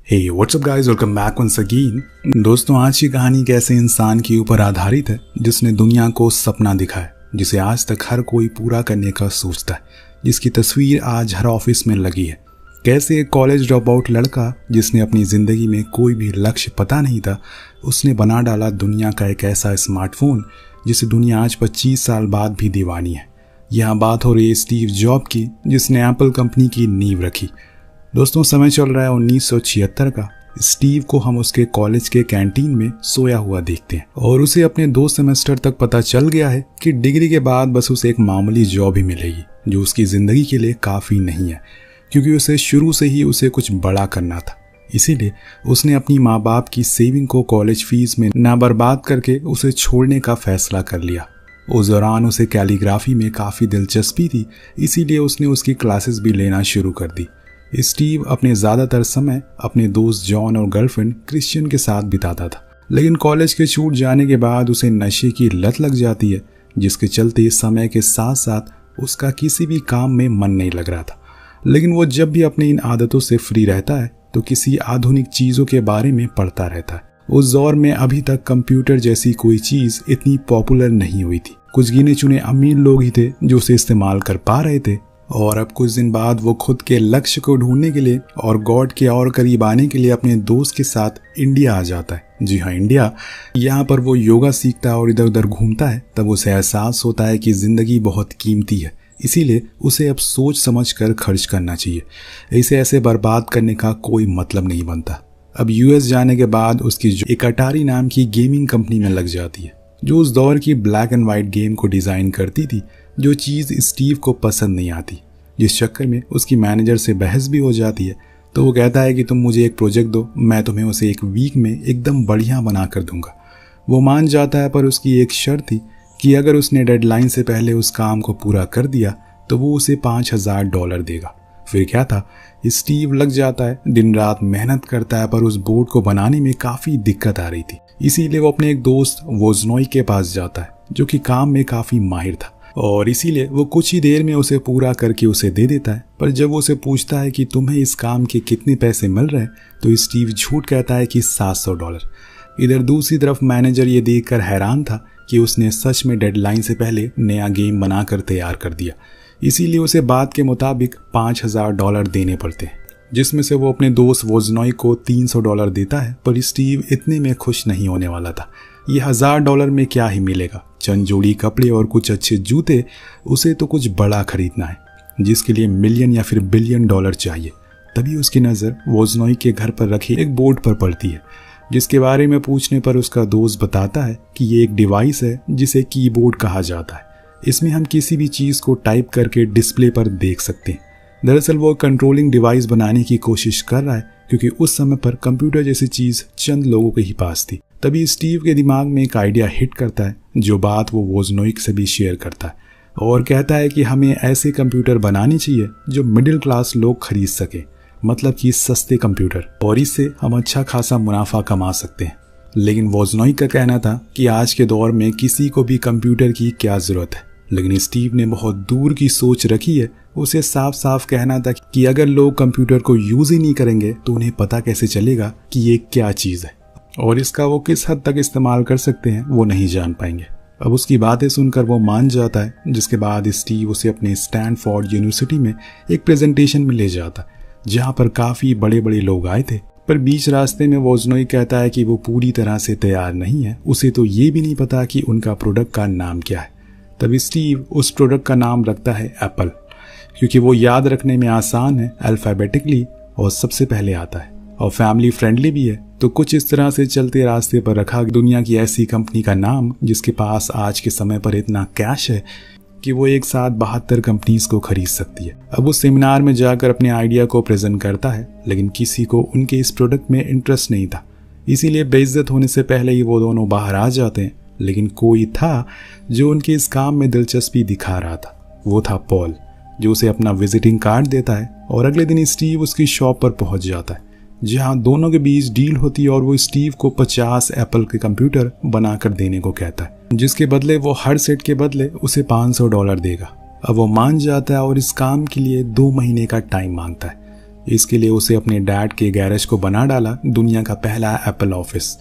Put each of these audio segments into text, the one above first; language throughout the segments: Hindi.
हे what's up guys, welcome back once again. दोस्तों, आज की कहानी एक ऐसे इंसान के ऊपर आधारित है जिसने दुनिया को सपना दिखाया, जिसे आज तक हर कोई पूरा करने का सोचता है, जिसकी तस्वीर आज हर ऑफिस में लगी है। कैसे एक कॉलेज ड्रॉप आउट लड़का जिसने अपनी ज़िंदगी में कोई भी लक्ष्य पता नहीं था, उसने बना डाला दुनिया का एक ऐसा स्मार्टफोन जिसे दुनिया आज 25 साल बाद भी दीवानी है। यहाँ बात हो रही है स्टीव जॉब की, जिसने एप्पल कंपनी की नींव रखी। दोस्तों, समय चल रहा है 1976 का। स्टीव को हम उसके कॉलेज के कैंटीन में सोया हुआ देखते हैं और उसे अपने 2 सेमेस्टर तक पता चल गया है कि डिग्री के बाद बस उसे एक मामूली जॉब ही मिलेगी, जो उसकी ज़िंदगी के लिए काफ़ी नहीं है, क्योंकि उसे शुरू से ही उसे कुछ बड़ा करना था। इसीलिए उसने अपनी माँ बाप की सेविंग को कॉलेज फीस में ना बर्बाद करके उसे छोड़ने का फैसला कर लिया। उस दौरान उसे कैलीग्राफी में काफ़ी दिलचस्पी थी, इसीलिए उसने उसकी क्लासेस भी लेना शुरू कर दी। स्टीव अपने ज़्यादातर समय अपने दोस्त जॉन और गर्लफ्रेंड क्रिश्चियन के साथ बिताता था, लेकिन कॉलेज के छूट जाने के बाद उसे नशे की लत लग जाती है, जिसके चलते समय के साथ साथ उसका किसी भी काम में मन नहीं लग रहा था। लेकिन वो जब भी अपनी इन आदतों से फ्री रहता है तो किसी आधुनिक चीज़ों के बारे में पढ़ता रहता है। उस दौर में अभी तक कंप्यूटर जैसी कोई चीज़ इतनी पॉपुलर नहीं हुई थी। कुछ गिने चुने अमीर लोग ही थे जो उसे इस्तेमाल कर पा रहे थे। और अब कुछ दिन बाद वो खुद के लक्ष्य को ढूंढने के लिए और गॉड के और करीब आने के लिए अपने दोस्त के साथ इंडिया आ जाता है। जी हाँ, इंडिया। यहाँ पर वो योगा सीखता है और इधर उधर घूमता है। तब उसे एहसास होता है कि ज़िंदगी बहुत कीमती है, इसीलिए उसे अब सोच समझ कर खर्च करना चाहिए। इसे ऐसे बर्बाद करने का कोई मतलब नहीं बनता। अब यूएस जाने के बाद उसकी जो एक अटारी नाम की गेमिंग कंपनी में लग जाती है, जो उस दौर की ब्लैक एंड वाइट गेम को डिज़ाइन करती थी, जो चीज़ स्टीव को पसंद नहीं आती। जिस चक्कर में उसकी मैनेजर से बहस भी हो जाती है। तो वो कहता है कि तुम मुझे एक प्रोजेक्ट दो, मैं तुम्हें उसे 1 वीक में एकदम बढ़िया बना कर दूंगा। वो मान जाता है, पर उसकी एक शर्त थी कि अगर उसने डेडलाइन से पहले उस काम को पूरा कर दिया तो वो उसे $5000 देगा। फिर क्या था, स्टीव लग जाता है, दिन रात मेहनत करता है, पर उस बोर्ड को बनाने में काफ़ी दिक्कत आ रही थी। इसीलिए वो अपने एक दोस्त वोजनोई के पास जाता है, जो कि काम में काफ़ी माहिर था, और इसीलिए वो कुछ ही देर में उसे पूरा करके उसे दे देता है। पर जब वो उसे पूछता है कि तुम्हें इस काम के कितने पैसे मिल रहे हैं, तो स्टीव झूठ कहता है कि $700। इधर दूसरी तरफ मैनेजर ये देखकर हैरान था कि उसने सच में डेडलाइन से पहले नया गेम बनाकर तैयार कर दिया। इसीलिए उसे बात के मुताबिक $5000 देने पड़ते हैं, जिसमें से वो अपने दोस्त वोजनोई को $300 देता है। पर स्टीव इतने में खुश नहीं होने वाला था। ये $1000 में क्या ही मिलेगा, चंद जोड़ी कपड़े और कुछ अच्छे जूते। उसे तो कुछ बड़ा खरीदना है, जिसके लिए $1,000,000 या फिर $1 बिलियन चाहिए। तभी उसकी नज़र वोजनोई के घर पर रखे एक बोर्ड पर पड़ती है, जिसके बारे में पूछने पर उसका दोस्त बताता है कि ये एक डिवाइस है जिसे कीबोर्ड कहा जाता है। इसमें हम किसी भी चीज़ को टाइप करके डिस्प्ले पर देख सकते हैं। दरअसल वो कंट्रोलिंग डिवाइस बनाने की कोशिश कर रहा है, क्योंकि उस समय पर कंप्यूटर जैसी चीज़ चंद लोगों के ही पास थी। तभी स्टीव के दिमाग में एक आइडिया हिट करता है, जो बात वो वोजनोई से भी शेयर करता है और कहता है कि हमें ऐसे कंप्यूटर बनाने चाहिए जो मिडिल क्लास लोग खरीद सकें, मतलब कि सस्ते कंप्यूटर, और इससे हम अच्छा खासा मुनाफा कमा सकते हैं। लेकिन वोजनोई का कहना था कि आज के दौर में किसी को भी कंप्यूटर की क्या ज़रूरत है। लेकिन स्टीव ने बहुत दूर की सोच रखी है। उसे साफ साफ कहना था कि अगर लोग कंप्यूटर को यूज़ ही नहीं करेंगे तो उन्हें पता कैसे चलेगा कि ये क्या चीज़ है, और इसका वो किस हद तक इस्तेमाल कर सकते हैं वो नहीं जान पाएंगे। अब उसकी बातें सुनकर वो मान जाता है, जिसके बाद स्टीव उसे अपने स्टैनफोर्ड यूनिवर्सिटी में एक प्रेजेंटेशन में ले जाता है, जहाँ पर काफ़ी बड़े बड़े लोग आए थे। पर बीच रास्ते में वोजनोई कहता है कि वो पूरी तरह से तैयार नहीं है। उसे तो ये भी नहीं पता कि उनका प्रोडक्ट का नाम क्या है। तब स्टीव उस प्रोडक्ट का नाम रखता है एप्पल, क्योंकि वो याद रखने में आसान है, अल्फ़ाबेटिकली, और सबसे पहले आता है और फैमिली फ्रेंडली भी है। तो कुछ इस तरह से चलते रास्ते पर रखा दुनिया की ऐसी कंपनी का नाम जिसके पास आज के समय पर इतना कैश है कि वो एक साथ 72 कंपनीज को खरीद सकती है। अब वो सेमिनार में जाकर अपने आइडिया को प्रेजेंट करता है, लेकिन किसी को उनके इस प्रोडक्ट में इंटरेस्ट नहीं था। इसीलिए बेइज्जत होने से पहले ही वो दोनों बाहर आ जाते हैं। लेकिन कोई था जो उनके इस काम में दिलचस्पी दिखा रहा था। वो था पॉल, जो उसे अपना विजिटिंग कार्ड देता है, और अगले दिन स्टीव उसकी शॉप पर पहुंच जाता है, जहां दोनों के बीच डील होती है और वो स्टीव को 50 एप्पल के कंप्यूटर बनाकर देने को कहता है, जिसके बदले वो हर सेट के बदले उसे $500 देगा। अब वो मान जाता है और इस काम के लिए 2 महीने का टाइम मांगता है। इसके लिए उसे अपने डैड के गैरेज को बना डाला दुनिया का पहला एप्पल ऑफिस,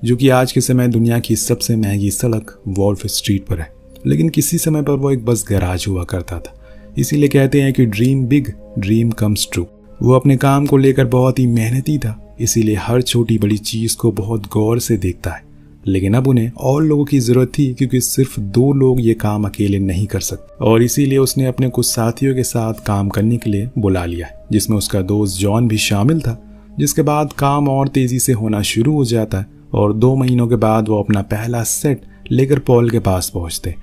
जो कि आज के समय दुनिया की सबसे महंगी सड़क वॉल्फ स्ट्रीट पर है। लेकिन किसी समय पर वो एक बस गैराज हुआ करता था। इसीलिए कहते हैं कि dream big, dream comes true. वो अपने काम को लेकर बहुत ही मेहनती था, इसीलिए हर छोटी बड़ी चीज को बहुत गौर से देखता है। लेकिन अब उन्हें और लोगों की जरूरत थी, क्योंकि सिर्फ 2 लोग ये काम अकेले नहीं कर सकते, और इसीलिए उसने अपने कुछ साथियों के साथ काम करने के लिए बुला लिया, जिसमें उसका दोस्त जॉन भी शामिल था। जिसके बाद काम और तेजी से होना शुरू हो जाता है और 2 महीनों के बाद वो अपना पहला सेट लेकर पॉल के पास पहुंचते।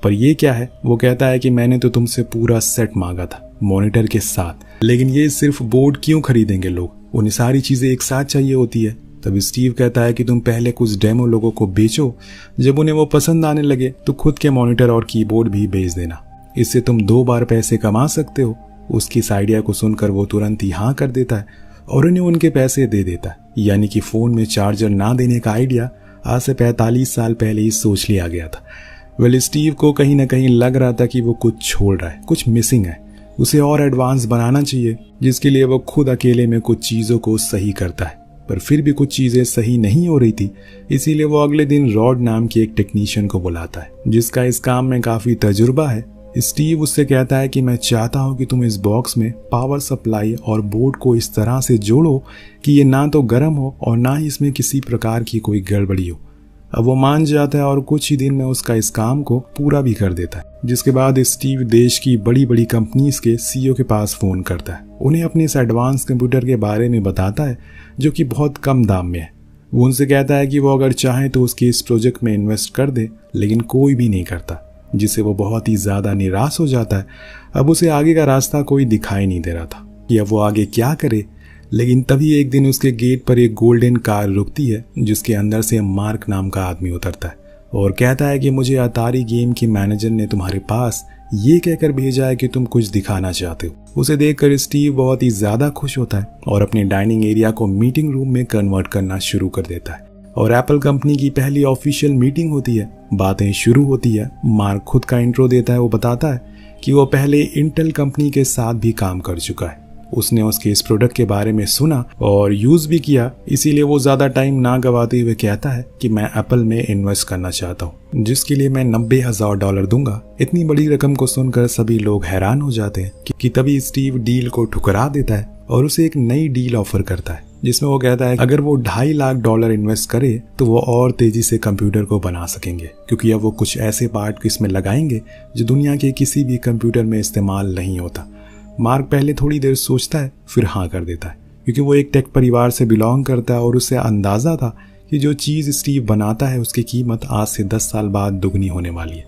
पर ये क्या है, वो कहता है कि मैंने तो तुमसे पूरा सेट मांगा था मॉनिटर के साथ, लेकिन ये सिर्फ बोर्ड क्यों खरीदेंगे लोग, उन्हें सारी चीजें एक साथ चाहिए होती है। तब स्टीव कहता है कि तुम पहले कुछ डेमो लोगों को बेचो, जब उन्हें वो पसंद आने लगे तो खुद के मॉनिटर और कीबोर्ड भी बेच देना, इससे तुम 2 बार पैसे कमा सकते हो। उसकी इस आइडिया को सुनकर वो तुरंत ही हाँ कर देता है और उन्हें उनके पैसे दे देता है। यानी कि फोन में चार्जर ना देने का आइडिया आज से 45 साल पहले ही सोच लिया गया था। वेल, स्टीव को कहीं ना कहीं लग रहा था कि वो कुछ छोड़ रहा है, कुछ मिसिंग है, उसे और एडवांस बनाना चाहिए, जिसके लिए वो खुद अकेले में कुछ चीज़ों को सही करता है। पर फिर भी कुछ चीज़ें सही नहीं हो रही थी, इसीलिए वो अगले दिन रॉड नाम के एक टेक्नीशियन को बुलाता है, जिसका इस काम में काफ़ी तजुर्बा है। स्टीव उससे कहता है कि मैं चाहता हूँ कि तुम इस बॉक्स में पावर सप्लाई और बोर्ड को इस तरह से जोड़ो कि ये ना तो गर्म हो और ना ही इसमें किसी प्रकार की कोई गड़बड़ी हो। अब वो मान जाता है और कुछ ही दिन में उसका इस काम को पूरा भी कर देता है। जिसके बाद स्टीव देश की बड़ी बड़ी कंपनीज के सीईओ के पास फोन करता है, उन्हें अपने इस एडवांस कंप्यूटर के बारे में बताता है जो कि बहुत कम दाम में है। वो उनसे कहता है कि वो अगर चाहे तो उसके इस प्रोजेक्ट में इन्वेस्ट कर दे, लेकिन कोई भी नहीं करता, जिससे वो बहुत ही ज्यादा निराश हो जाता है। अब उसे आगे का रास्ता कोई दिखाई नहीं दे रहा था कि अब वो आगे क्या करे। लेकिन तभी एक दिन उसके गेट पर एक गोल्डन कार रुकती है, जिसके अंदर से मार्क नाम का आदमी उतरता है और कहता है कि मुझे अतारी गेम के मैनेजर ने तुम्हारे पास ये कहकर भेजा है कि तुम कुछ दिखाना चाहते हो। उसे देखकर स्टीव बहुत ही ज्यादा खुश होता है और अपने डाइनिंग एरिया को मीटिंग रूम में कन्वर्ट करना शुरू कर देता है और एप्पल कंपनी की पहली ऑफिशियल मीटिंग होती है। बातें शुरू होती है। मार्क खुद का इंट्रो देता है। वो बताता है कि वो पहले इंटेल कंपनी के साथ भी काम कर चुका है। उसने उसके इस प्रोडक्ट के बारे में सुना और यूज भी किया, इसीलिए वो ज्यादा टाइम ना गवाते हुए कहता है कि मैं एप्पल में इन्वेस्ट करना चाहता हूँ, जिसके लिए मैं $90,000 दूंगा। इतनी बड़ी रकम को सुनकर सभी लोग हैरान हो जाते हैं कि तभी स्टीव डील को ठुकरा देता है और उसे एक नई डील ऑफर करता है, जिसमें वो कहता है अगर वो $2.5 लाख इन्वेस्ट करे तो वो और तेजी से कंप्यूटर को बना सकेंगे, क्योंकि अब वो कुछ ऐसे पार्ट इसमें लगाएंगे जो दुनिया के किसी भी कंप्यूटर में इस्तेमाल नहीं होता। मार्क पहले थोड़ी देर सोचता है, फिर हाँ कर देता है, क्योंकि वो एक टेक परिवार से बिलोंग करता है और उसे अंदाजा था कि जो चीज़ स्टीव बनाता है उसकी कीमत आज से 10 साल बाद दुगनी होने वाली है।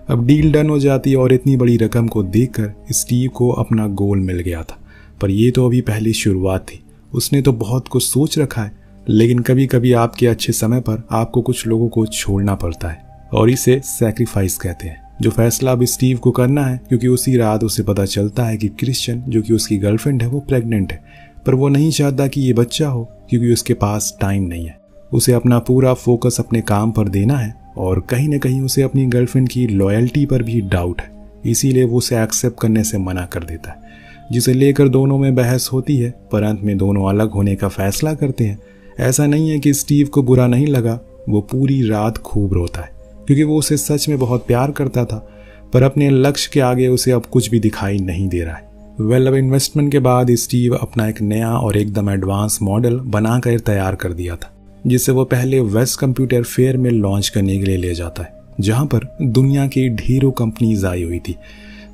अब डील डन हो जाती है और इतनी बड़ी रकम को देखकर स्टीव को अपना गोल मिल गया था। पर ये तो अभी पहली शुरुआत थी। उसने तो बहुत कुछ सोच रखा है, लेकिन कभी कभी आपके अच्छे समय पर आपको कुछ लोगों को छोड़ना पड़ता है और इसे सैक्रिफाइस कहते हैं। जो फैसला अब स्टीव को करना है, क्योंकि उसी रात उसे पता चलता है कि क्रिश्चियन, जो कि उसकी गर्लफ्रेंड है, वो प्रेग्नेंट है। पर वो नहीं चाहता कि ये बच्चा हो, क्योंकि उसके पास टाइम नहीं है। उसे अपना पूरा फोकस अपने काम पर देना है और कहीं ना कहीं उसे अपनी गर्लफ्रेंड की लॉयल्टी पर भी डाउट है। इसीलिए वो उसे एक्सेप्ट करने से मना कर देता है, जिसे लेकर दोनों में बहस होती है। पर अंत में दोनों अलग होने का फैसला करते हैं। ऐसा नहीं है कि स्टीव को बुरा नहीं लगा, वो पूरी रात खूब रोता है, क्योंकि वो उसे सच में बहुत प्यार करता था। पर अपने लक्ष्य के आगे उसे अब कुछ भी दिखाई नहीं दे रहा है। वेल, अब इन्वेस्टमेंट के बाद स्टीव अपना एक नया और एकदम एडवांस मॉडल बनाकर तैयार कर दिया था, जिसे वो पहले वेस्ट कंप्यूटर फेयर में लॉन्च करने के लिए ले जाता है, जहां पर दुनिया की ढेरों कंपनीज आई हुई थी।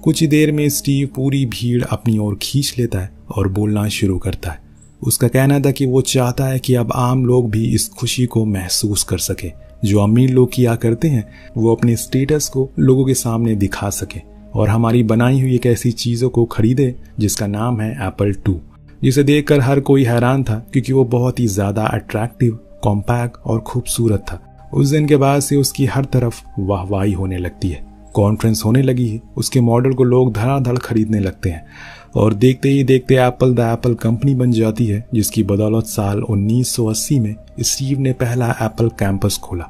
कुछ ही देर में स्टीव पूरी भीड़ अपनी ओर खींच लेता है और बोलना शुरू करता है। उसका कहना था कि वो चाहता है कि अब आम लोग भी इस खुशी को महसूस कर सके जो अमीर लोग किया करते हैं। वो अपने स्टेटस को लोगों के सामने दिखा सके और हमारी बनाई हुई एक ऐसी चीज़ों को खरीदे जिसका नाम है एप्पल 2, जिसे देखकर हर कोई हैरान था, क्योंकि वो बहुत ही ज़्यादा अट्रैक्टिव, कॉम्पैक्ट और खूबसूरत था। उस दिन के बाद से उसकी हर तरफ वाहवाही होने लगती है। कॉन्फ्रेंस होने लगी है, उसके मॉडल को लोग धड़ाधड़ खरीदने लगते हैं और देखते ही देखते एप्पल द एप्पल कंपनी बन जाती है, जिसकी बदौलत साल 1980 में स्टीव ने पहला एप्पल कैंपस खोला।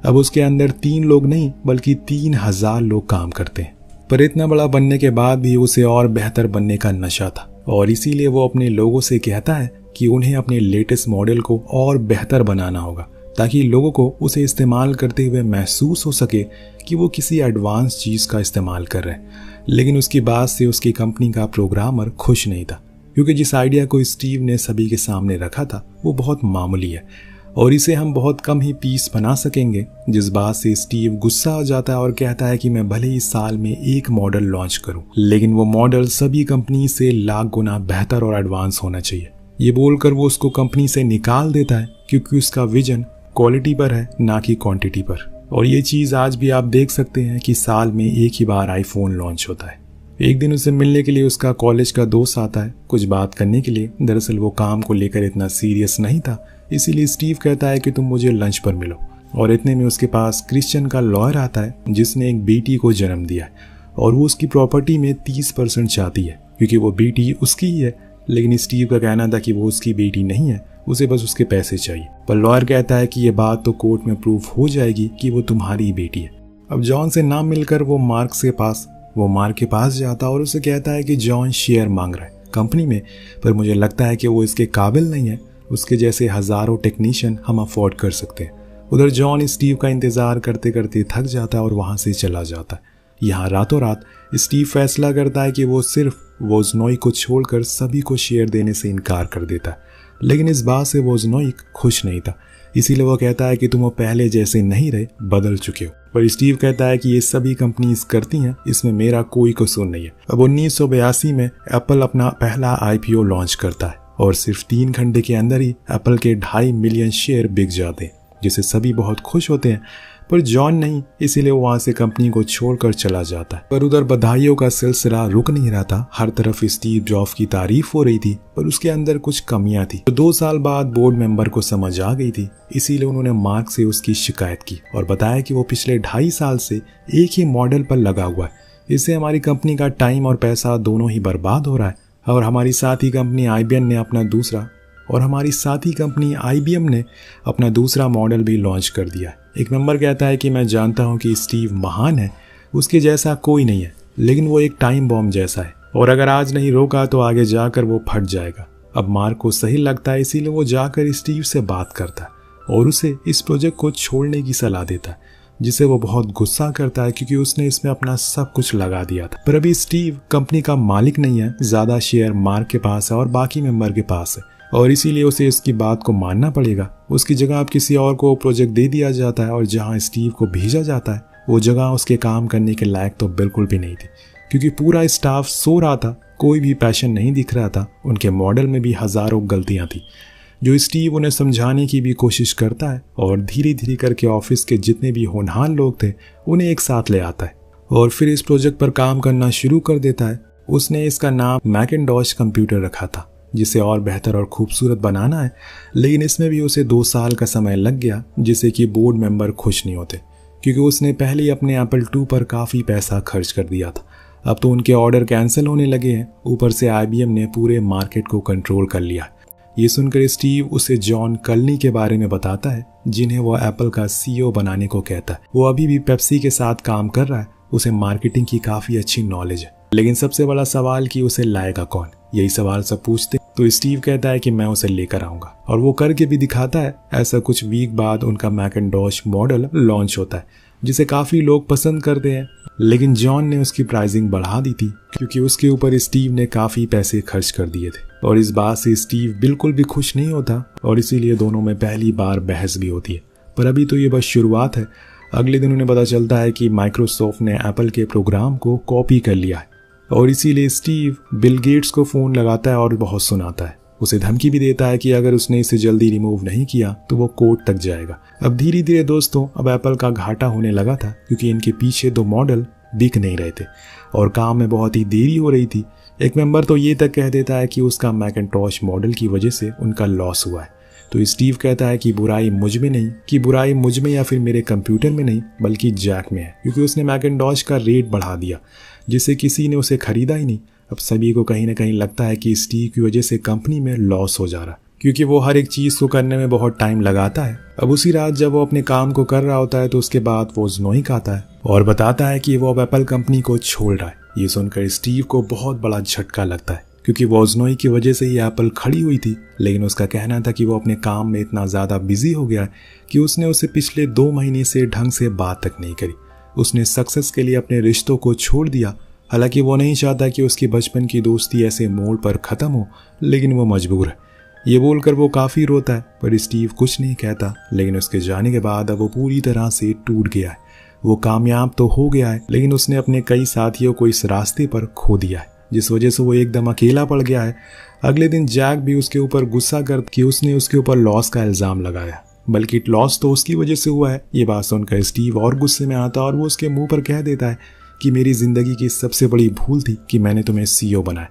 अब उसके अंदर 3 लोग नहीं बल्कि 3000 लोग काम करते हैं। पर इतना बड़ा बनने के बाद भी उसे और बेहतर बनने का नशा था, और इसीलिए वो अपने लोगों से कहता है कि उन्हें अपने लेटेस्ट मॉडल को और बेहतर बनाना होगा ताकि लोगों को उसे इस्तेमाल करते हुए महसूस हो सके कि वो किसी एडवांस चीज़ का इस्तेमाल कर रहे हैं। लेकिन उसकी बात से उसकी कंपनी का प्रोग्रामर खुश नहीं था, क्योंकि जिस आइडिया को स्टीव ने सभी के सामने रखा था वो बहुत मामूली है और इसे हम बहुत कम ही पीस बना सकेंगे। जिस बात से स्टीव गुस्सा हो जाता है और कहता है कि मैं भले ही साल में एक मॉडल लॉन्च करूं, लेकिन वो मॉडल सभी कंपनी से लाख गुना बेहतर और एडवांस होना चाहिए। ये बोलकर वो उसको कंपनी से निकाल देता है, क्योंकि उसका विजन क्वालिटी पर है ना कि क्वांटिटी पर। और ये चीज़ आज भी आप देख सकते हैं कि साल में एक ही बार आईफोन लॉन्च होता है। एक दिन उसे मिलने के लिए उसका कॉलेज का दोस्त आता है कुछ बात करने के लिए। दरअसल वो काम को लेकर इतना सीरियस नहीं था, इसीलिए स्टीव कहता है कि तुम मुझे लंच पर मिलो। और इतने में उसके पास क्रिश्चियन का लॉयर आता है जिसने एक बेटी को जन्म दिया है और वो उसकी प्रॉपर्टी में 30% चाहती है, क्योंकि वो बेटी उसकी ही है। लेकिन स्टीव का कहना था कि वो उसकी बेटी नहीं है, उसे बस उसके पैसे चाहिए। पर लॉयर कहता है कि ये बात तो कोर्ट में प्रूफ हो जाएगी कि वो तुम्हारी बेटी है। अब जॉन से ना मिलकर वो मार्क के पास जाता और उसे कहता है कि जॉन शेयर मांग रहा है कंपनी में, पर मुझे लगता है कि वो इसके काबिल नहीं है। उसके जैसे हजारों टेक्नीशियन हम अफोर्ड कर सकते हैं। उधर जॉन स्टीव का इंतजार करते करते थक जाता है और वहां से चला जाता है। यहाँ रातों रात स्टीव फैसला करता है कि वो सिर्फ वोजनोइक को छोड़कर सभी को शेयर देने से इनकार कर देता है। लेकिन इस बात से वोजनोइक खुश नहीं था, इसीलिए वो कहता है कि तुम पहले जैसे नहीं रहे, बदल चुके हो। पर स्टीव कहता है कि ये सभी कंपनीज करती हैं, इसमें मेरा कोई कसूर नहीं है। अब 1982 में एप्पल अपना पहला IPO लॉन्च करता है और सिर्फ 3 घंटे के अंदर ही एप्पल के 2.5 मिलियन शेयर बिक जाते हैं, जिससे सभी बहुत खुश होते हैं। पर जॉन नहीं, इसीलिए वो वहां से कंपनी को छोड़कर चला जाता है। पर उधर बधाइयों का सिलसिला रुक नहीं रहा था। हर तरफ स्टीव जॉब्स की तारीफ हो रही थी, पर उसके अंदर कुछ कमियां थी। तो 2 साल बाद बोर्ड मेंबर को समझ आ गई थी, इसीलिए उन्होंने मार्क से उसकी शिकायत की और बताया कि वो पिछले 2.5 साल से एक ही मॉडल पर लगा हुआ है। इससे हमारी कंपनी का टाइम और पैसा दोनों ही बर्बाद हो रहा है और हमारी साथी कंपनी IBM ने अपना दूसरा मॉडल भी लॉन्च कर दिया है। एक मेंबर कहता है कि मैं जानता हूं कि स्टीव महान है, उसके जैसा कोई नहीं है, लेकिन वो एक टाइम बॉम्ब जैसा है और अगर आज नहीं रोका तो आगे जाकर वो फट जाएगा। अब मार्क को सही लगता है, इसीलिए वो जाकर स्टीव से बात करता है और उसे इस प्रोजेक्ट को छोड़ने की सलाह देता है, जिसे वो बहुत गुस्सा करता है क्योंकि उसने इसमें अपना सब कुछ लगा दिया था। पर अभी स्टीव कंपनी का मालिक नहीं है, ज्यादा शेयर मार्क के पास है और बाकी मेंबर के पास है और इसीलिए उसे इसकी बात को मानना पड़ेगा। उसकी जगह अब किसी और को प्रोजेक्ट दे दिया जाता है और जहां स्टीव को भेजा जाता है वो जगह उसके काम करने के लायक तो बिल्कुल भी नहीं थी, क्योंकि पूरा स्टाफ सो रहा था, कोई भी पैशन नहीं दिख रहा था। उनके मॉडल में भी हजारों गलतियां थी जो स्टीव उन्हें समझाने की भी कोशिश करता है और धीरे धीरे करके ऑफिस के जितने भी होनहार लोग थे उन्हें एक साथ ले आता है और फिर इस प्रोजेक्ट पर काम करना शुरू कर देता है। उसने इसका नाम मैकिन्टॉश कंप्यूटर रखा था, जिसे और बेहतर और खूबसूरत बनाना है, लेकिन इसमें भी उसे 2 साल का समय लग गया, जिससे कि बोर्ड मेंबर खुश नहीं होते, क्योंकि उसने पहले ही अपने एप्पल 2 पर काफ़ी पैसा खर्च कर दिया था। अब तो उनके ऑर्डर कैंसिल होने लगे हैं, ऊपर से IBM ने पूरे मार्केट को कंट्रोल कर लिया। ये सुनकर स्टीव उसे जॉन कल्नी के बारे में बताता है, जिन्हें वो एप्पल का CEO बनाने को कहता है। वो अभी भी पेप्सी के साथ काम कर रहा है, उसे मार्केटिंग की काफ़ी अच्छी नॉलेज है, लेकिन सबसे बड़ा सवाल कि उसे लाएगा कौन, यही सवाल सब पूछते। तो स्टीव कहता है कि मैं उसे लेकर आऊंगा और वो करके भी दिखाता है। ऐसा कुछ वीक बाद उनका मैकिन्टॉश मॉडल लॉन्च होता है, जिसे काफ़ी लोग पसंद करते हैं, लेकिन जॉन ने उसकी प्राइसिंग बढ़ा दी थी क्योंकि उसके ऊपर स्टीव ने काफ़ी पैसे खर्च कर दिए थे और इस बात से स्टीव बिल्कुल भी खुश नहीं होता और इसीलिए दोनों में पहली बार बहस भी होती है। पर अभी तो ये बस शुरुआत है। अगले दिन उन्हें पता चलता है कि माइक्रोसॉफ्ट ने एप्पल के प्रोग्राम को कॉपी कर लिया है और इसीलिए स्टीव बिल गेट्स को फ़ोन लगाता है और बहुत सुनाता है। उसे धमकी भी देता है कि अगर उसने इसे जल्दी रिमूव नहीं किया तो वो कोर्ट तक जाएगा। अब धीरे धीरे दोस्तों अब एप्पल का घाटा होने लगा था, क्योंकि इनके पीछे 2 मॉडल बिक नहीं रहे थे और काम में बहुत ही देरी हो रही थी। एक मेंबर तो ये तक कह देता है कि उसका मैकिन्टॉश मॉडल की वजह से उनका लॉस हुआ है। तो स्टीव कहता है कि बुराई मुझ में या फिर मेरे कंप्यूटर में नहीं, बल्कि जैक में है, क्योंकि उसने मैकिन्टॉश का रेट बढ़ा दिया जिससे किसी ने उसे खरीदा ही नहीं। अब सभी को कहीं ना कहीं लगता है कि स्टीव की वजह से कंपनी में लॉस हो जा रहा, क्योंकि वो हर एक चीज़ को करने में बहुत टाइम लगाता है। अब उसी रात जब वो अपने काम को कर रहा होता है तो उसके बाद वोजनोइक आता है और बताता है कि वो अब एप्पल कंपनी को छोड़ रहा है। ये सुनकर स्टीव को बहुत बड़ा झटका लगता है, क्योंकि वोजनोई की वजह से ही एप्पल खड़ी हुई थी, लेकिन उसका कहना था कि वो अपने काम में इतना ज़्यादा बिजी हो गया कि उसने उसे पिछले 2 महीने से ढंग से बात तक नहीं करी। उसने सक्सेस के लिए अपने रिश्तों को छोड़ दिया। हालांकि वो नहीं चाहता कि उसकी बचपन की दोस्ती ऐसे मोड़ पर ख़त्म हो, लेकिन वो मजबूर है। ये बोलकर वो काफ़ी रोता है, पर स्टीव कुछ नहीं कहता। लेकिन उसके जाने के बाद अब वो पूरी तरह से टूट गया है। वो कामयाब तो हो गया है, लेकिन उसने अपने कई साथियों को इस रास्ते पर खो दिया है, जिस वजह से वो एकदम अकेला पड़ गया है। अगले दिन जैक भी उसके ऊपर गुस्सा कर कि उसने उसके ऊपर लॉस का इल्ज़ाम लगाया, बल्कि लॉस तो उसकी वजह से हुआ है। ये बात सुनकर स्टीव और गुस्से में आता और वो उसके मुंह पर कह देता है कि मेरी ज़िंदगी की सबसे बड़ी भूल थी कि मैंने तुम्हें CEO बनाया।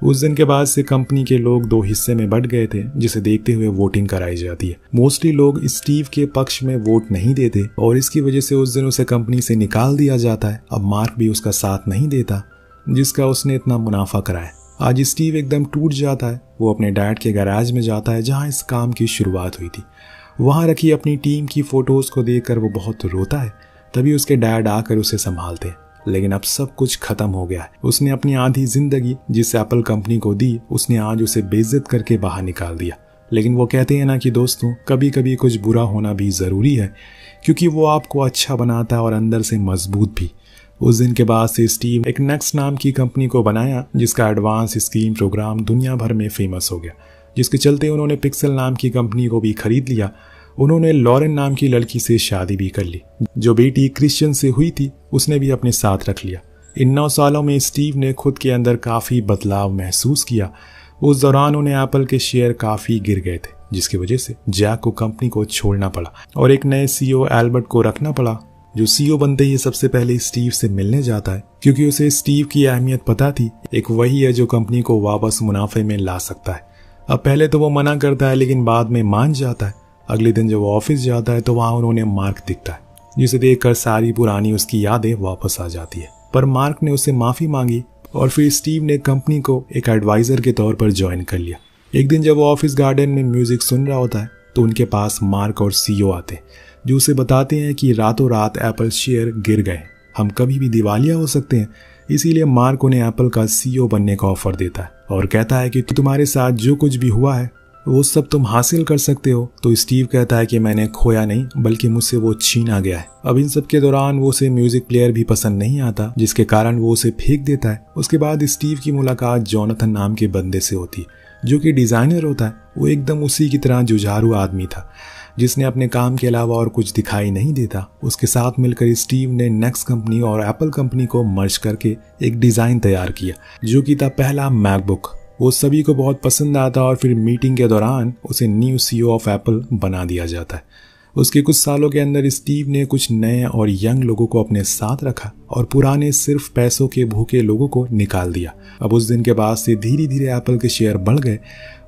उस दिन के बाद से कंपनी के लोग 2 हिस्से में बंट गए थे, जिसे देखते हुए वोटिंग कराई जाती है। मोस्टली लोग स्टीव के पक्ष में वोट नहीं देते और इसकी वजह से उस दिन उसे कंपनी से निकाल दिया जाता है। अब मार्क भी उसका साथ नहीं देता, जिसका उसने इतना मुनाफा कराया। आज स्टीव एकदम टूट जाता है। वो अपने डैड के गैराज में जाता है जहाँ इस काम की शुरुआत हुई थी। वहाँ रखी अपनी टीम की फोटोज को देखकर वो बहुत रोता है। तभी उसके डैड आकर उसे संभालते हैं, लेकिन अब सब कुछ खत्म हो गया है। उसने अपनी आधी जिंदगी जिस एप्पल कंपनी को दी, उसने आज उसे बेइज्जत करके बाहर निकाल दिया। लेकिन वो कहते हैं ना कि दोस्तों, कभी कभी कुछ बुरा होना भी ज़रूरी है, क्योंकि वो आपको अच्छा बनाता है और अंदर से मजबूत भी। उस दिन के बाद से स्टीव एक नेक्स्ट नाम की कंपनी को बनाया, जिसका एडवांस स्क्रीन प्रोग्राम दुनिया भर में फेमस हो गया, जिसके चलते उन्होंने पिक्सल नाम की कंपनी को भी खरीद लिया। उन्होंने लॉरेन नाम की लड़की से शादी भी कर ली। जो बेटी क्रिश्चियन से हुई थी, उसने भी अपने साथ रख लिया। इन 9 सालों में स्टीव ने खुद के अंदर काफ़ी बदलाव महसूस किया। उस दौरान उन्हें एप्पल के शेयर काफ़ी गिर गए थे, जिसकी वजह से जैक को कंपनी को छोड़ना पड़ा और एक नए CEO एल्बर्ट को रखना पड़ा, जो CEO बनते ही सबसे पहले स्टीव से मिलने जाता है, क्योंकि उसे स्टीव की अहमियत पता थी। एक वही है जो कंपनी को वापस मुनाफे में ला सकता है। अब पहले तो वो मना करता है, लेकिन बाद में मान जाता है। अगले दिन जब वो ऑफिस जाता है तो वहाँ उन्होंने मार्क दिखता है, जिसे देखकर सारी पुरानी उसकी यादें वापस आ जाती है। पर मार्क ने उससे माफ़ी मांगी और फिर स्टीव ने कंपनी को एक एडवाइज़र के तौर पर ज्वाइन कर लिया। एक दिन जब वो ऑफिस गार्डन में म्यूजिक सुन रहा होता है तो उनके पास मार्क और CEO आते हैं, जो उसे बताते हैं कि रातों रात एप्पल शेयर गिर गए, हम कभी भी दिवालिया हो सकते हैं। इसीलिए मार्क उन्हें एप्पल का CEO बनने का ऑफर देता है और कहता है कि तुम्हारे साथ जो कुछ भी हुआ है वो सब तुम हासिल कर सकते हो। तो स्टीव कहता है कि मैंने खोया नहीं, बल्कि मुझसे वो छीना गया है। अब इन सब के दौरान वो उसे म्यूजिक प्लेयर भी पसंद नहीं आता, जिसके कारण वो उसे फेंक देता है। उसके बाद स्टीव की मुलाकात जोनाथन नाम के बंदे से होती है, जो कि डिजाइनर होता है। वो एकदम उसी की तरह जुझारू आदमी था, जिसने अपने काम के अलावा और कुछ दिखाई नहीं देता। उसके साथ मिलकर स्टीव ने नेक्स्ट कंपनी और एप्पल कंपनी को मर्ज करके एक डिजाइन तैयार किया, जो कि था पहला मैकबुक। वो सभी को बहुत पसंद आता और फिर मीटिंग के दौरान उसे न्यू CEO ऑफ एप्पल बना दिया जाता है। उसके कुछ सालों के अंदर स्टीव ने कुछ नए और यंग लोगों को अपने साथ रखा और पुराने सिर्फ पैसों के भूखे लोगों को निकाल दिया। अब उस दिन के बाद से धीरे धीरे एप्पल के शेयर बढ़ गए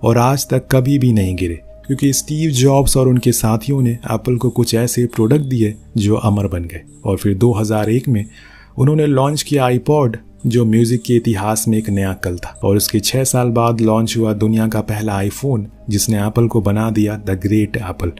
और आज तक कभी भी नहीं गिरे, क्योंकि स्टीव जॉब्स और उनके साथियों ने एप्पल को कुछ ऐसे प्रोडक्ट दिए जो अमर बन गए। और फिर 2001 में उन्होंने लॉन्च किया आईपॉड, जो म्यूजिक के इतिहास में एक नया कल था। और उसके 6 साल बाद लॉन्च हुआ दुनिया का पहला आईफोन, जिसने एप्पल को बना दिया द ग्रेट एप्पल।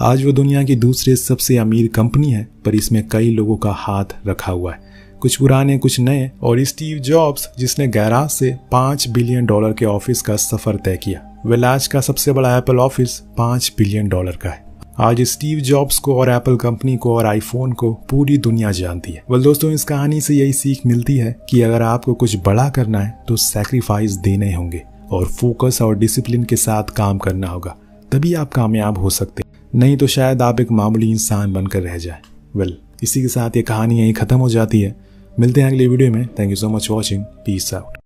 आज वो दुनिया की दूसरे सबसे अमीर कंपनी है, पर इसमें कई लोगों का हाथ रखा हुआ है, कुछ पुराने कुछ नए। और स्टीव जॉब्स, जिसने गैराज से $5 बिलियन के ऑफिस का सफर तय किया, वेल आज का सबसे बड़ा एप्पल ऑफिस $5 बिलियन का है। आज स्टीव जॉब्स को और एप्पल कंपनी को और आईफोन को पूरी दुनिया जानती है। वेल दोस्तों, इस कहानी से यही सीख मिलती है कि अगर आपको कुछ बड़ा करना है तो सैक्रिफाइस देने होंगे और फोकस और डिसिप्लिन के साथ काम करना होगा, तभी आप कामयाब हो सकते हैं। नहीं तो शायद आप एक मामूली इंसान बनकर रह जाए। वेल इसी के साथ ये कहानी यहीं खत्म हो जाती है। मिलते हैं अगली वीडियो में। Thank you so much watching. Peace out.